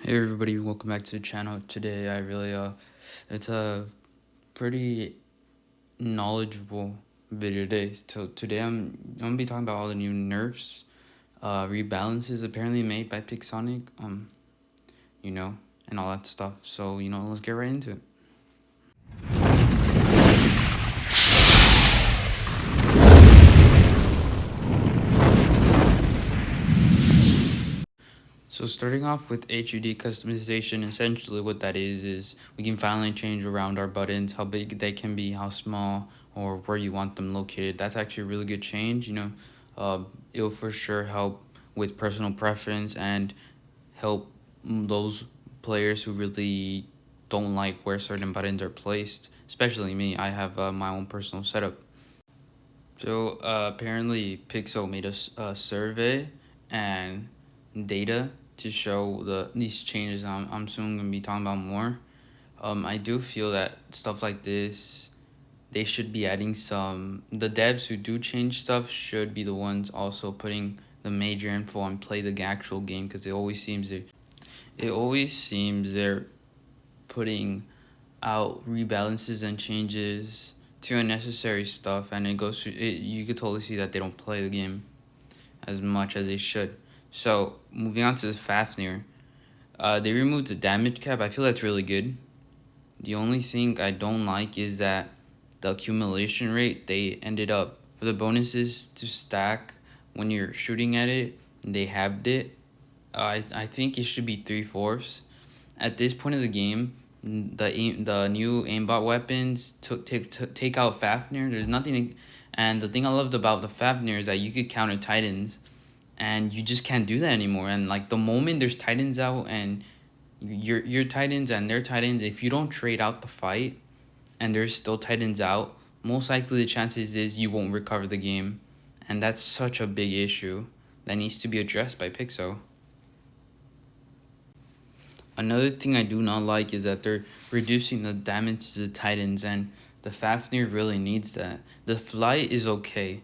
Hey everybody, welcome back to the channel. Today it's a pretty knowledgeable video today. So today I'm gonna be talking about all the new nerfs, rebalances apparently made by Pixonic, you know, and all that stuff. So, let's get right into it. So starting off with HUD customization, essentially what that is we can finally change around our buttons, how big they can be, how small, or where you want them located. That's actually a really good change, it'll for sure help with personal preference and help those players who really don't like where certain buttons are placed, especially me. I have my own personal setup. So apparently Pixel made a survey and data to show these changes. I'm soon gonna be talking about more. I do feel that stuff like this, they should be adding some. The devs who do change stuff should be the ones also putting the major info and play the actual game, because it always seems they're putting out rebalances and changes to unnecessary stuff, and you could totally see that they don't play the game as much as they should. So moving on to the Fafnir, they removed the damage cap. I feel that's really good. The only thing I don't like is that the accumulation rate, they ended up, for the bonuses to stack when you're shooting at it, they halved it. I think it should be 3/4. At this point of the game, the new aimbot weapons take out Fafnir. There's nothing, and the thing I loved about the Fafnir is that you could counter Titans, and you just can't do that anymore. And like the moment there's Titans out and your Titans and their Titans, if you don't trade out the fight and there's still Titans out, most likely the chances is you won't recover the game, and that's such a big issue that needs to be addressed by Pixel. Another thing I do not like is that they're reducing the damage to the Titans, and the Fafnir really needs that. The flight is okay,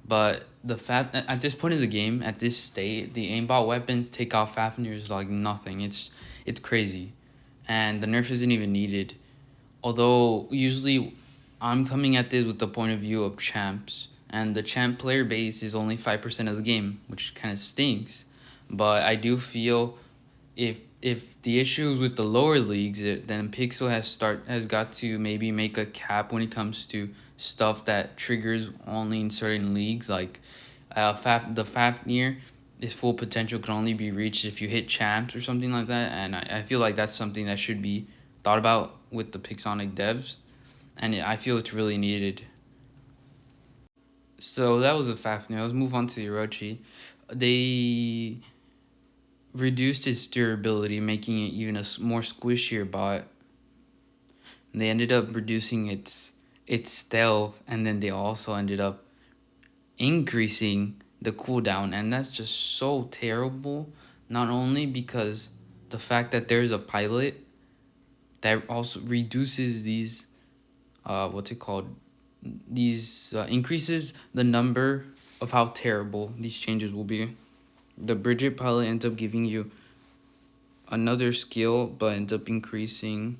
but at this point in the game, at this state, the aimbot weapons take out Fafnir is like nothing. It's crazy, and the nerf isn't even needed. Although usually, I'm coming at this with the point of view of champs, and the champ player base is only 5% of the game, which kind of stinks. But I do feel if the issue is with the lower leagues, then Pixel has got to maybe make a cap when it comes to stuff that triggers only in certain leagues. Like the Fafnir, its full potential can only be reached if you hit champs or something like that. And I feel like that's something that should be thought about with the Pixonic devs, and I feel it's really needed. So that was a Fafnir. Let's move on to the Orochi. They reduced its durability, making it even a more squishier bot. And they ended up reducing its stealth, and then they also ended up increasing the cooldown, and that's just so terrible. Not only because the fact that there's a pilot that also reduces these what's it called, these increases the number of how terrible these changes will be. The Bridget pilot ends up giving you another skill, but ends up decreasing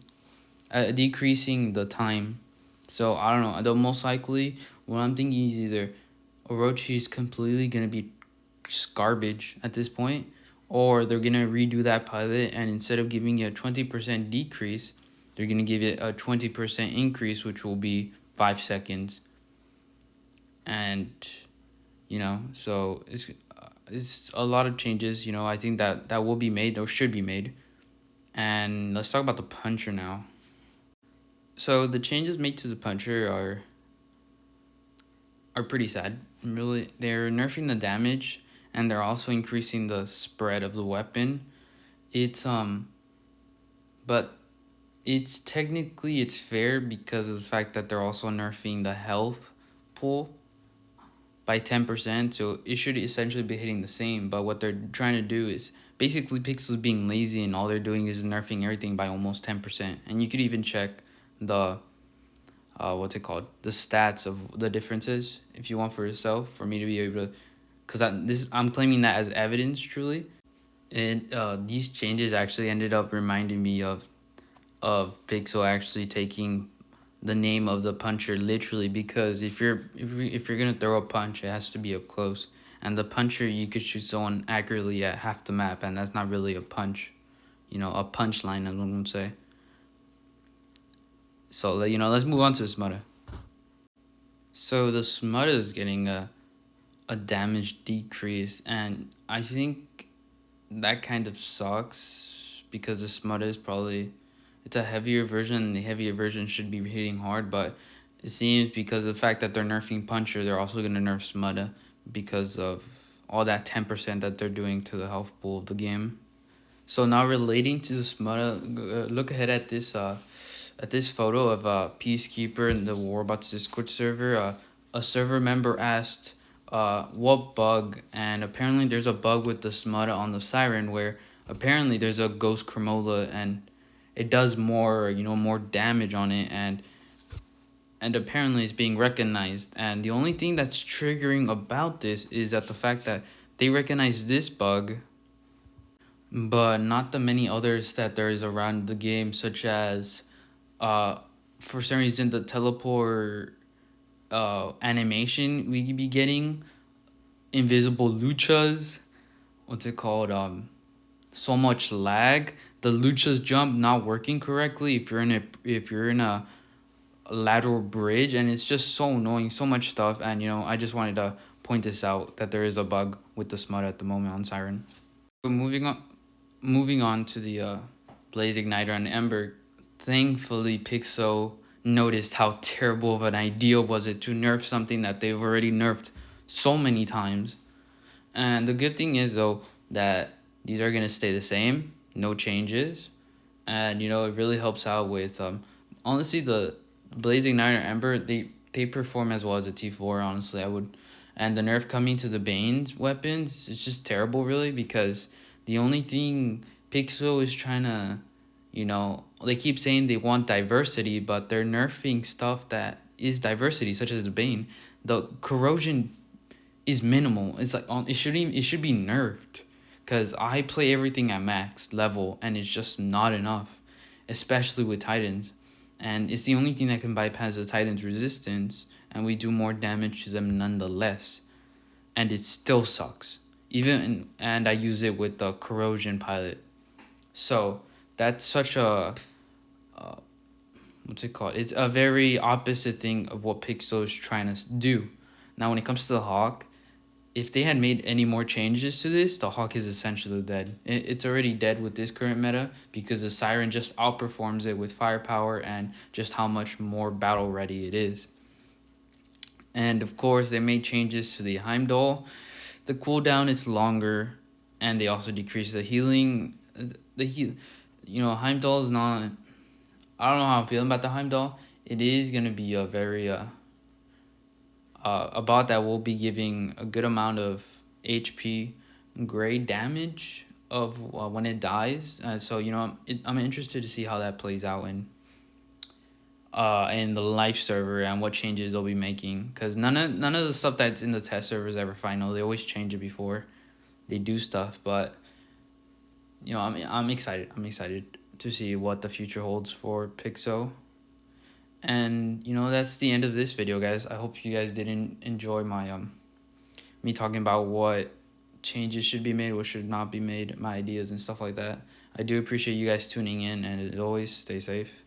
the time. So I don't know. The most likely, what I'm thinking is either Orochi is completely gonna be just garbage at this point, or they're gonna redo that pilot, and instead of giving it a 20% decrease, they're gonna give it a 20% increase, which will be 5 seconds. And so it's a lot of changes. I think that will be made or should be made. And let's talk about the puncher now. So the changes made to the puncher are pretty sad. Really, they're nerfing the damage, and they're also increasing the spread of the weapon. It's but it's fair because of the fact that they're also nerfing the health pool by 10%, so it should essentially be hitting the same. But what they're trying to do is basically Pixel being lazy, and all they're doing is nerfing everything by almost 10%. And you could even check the what's it called, the stats of the differences if you want for yourself, for me to be able to, because I'm claiming that as evidence truly. These changes actually ended up reminding me of Pixel actually taking the name of the puncher literally, because if you're gonna throw a punch, it has to be up close, and the puncher, you could shoot someone accurately at half the map, and that's not really a punch, a punchline, I'm gonna say. So let's move on to the Smutta. So the Smutta is getting a damage decrease, and I think that kind of sucks because the Smutta is probably, it's a heavier version, and the heavier version should be hitting hard, but it seems because of the fact that they're nerfing Puncher, they're also going to nerf Smutta because of all that 10% that they're doing to the health pool of the game. So now relating to the Smutta, look ahead at this photo of Peacekeeper in the Warbots Discord server. A server member asked what bug, and apparently there's a bug with the Smutta on the Siren where apparently there's a Ghost Cremola and it does more damage on it, and apparently it's being recognized. And the only thing that's triggering about this is that the fact that they recognize this bug, but not the many others that there is around the game, such as for some reason the teleport animation we could be getting, invisible luchas, what's it called, so much lag, the luchas jump not working correctly if you're in a lateral bridge, and it's just so annoying, so much stuff. And I just wanted to point this out, that there is a bug with the smut at the moment on Siren. But moving on to the Blaze Igniter and Ember. Thankfully Pixel noticed how terrible of an idea was it to nerf something that they've already nerfed so many times. And the good thing is though that these are gonna stay the same, no changes, and it really helps out with honestly the Blazing Igniter Ember, they perform as well as a T4. Honestly, I would, and the nerf coming to the Bane's weapons is just terrible, really, because the only thing Pixel is trying to, they keep saying they want diversity, but they're nerfing stuff that is diversity, such as the Bane. The corrosion is minimal. It's like it should be nerfed, because I play everything at max level and it's just not enough, especially with Titans, and it's the only thing that can bypass the Titans' resistance, and we do more damage to them nonetheless, and it still sucks. And I use it with the corrosion pilot, so that's such a what's it called? It's a very opposite thing of what Pixel is trying to do. Now, when it comes to the Hawk, if they had made any more changes to this, the Hawk is essentially dead. It's already dead with this current meta because the Siren just outperforms it with firepower and just how much more battle ready it is. And of course, they made changes to the Heimdall. The cooldown is longer, and they also decrease the healing. Heimdall is not. I don't know how I'm feeling about the Heimdall. It is gonna be a very a bot that will be giving a good amount of HP grade damage of when it dies. So I'm interested to see how that plays out in the live server and what changes they'll be making, because none of the stuff that's in the test server is ever final. They always change it before they do stuff, but I'm excited. I'm excited to see what the future holds for Pixel. And that's the end of this video, guys. I hope you guys didn't enjoy my me talking about what changes should be made, what should not be made, my ideas and stuff like that. I do appreciate you guys tuning in, and as always, stay safe.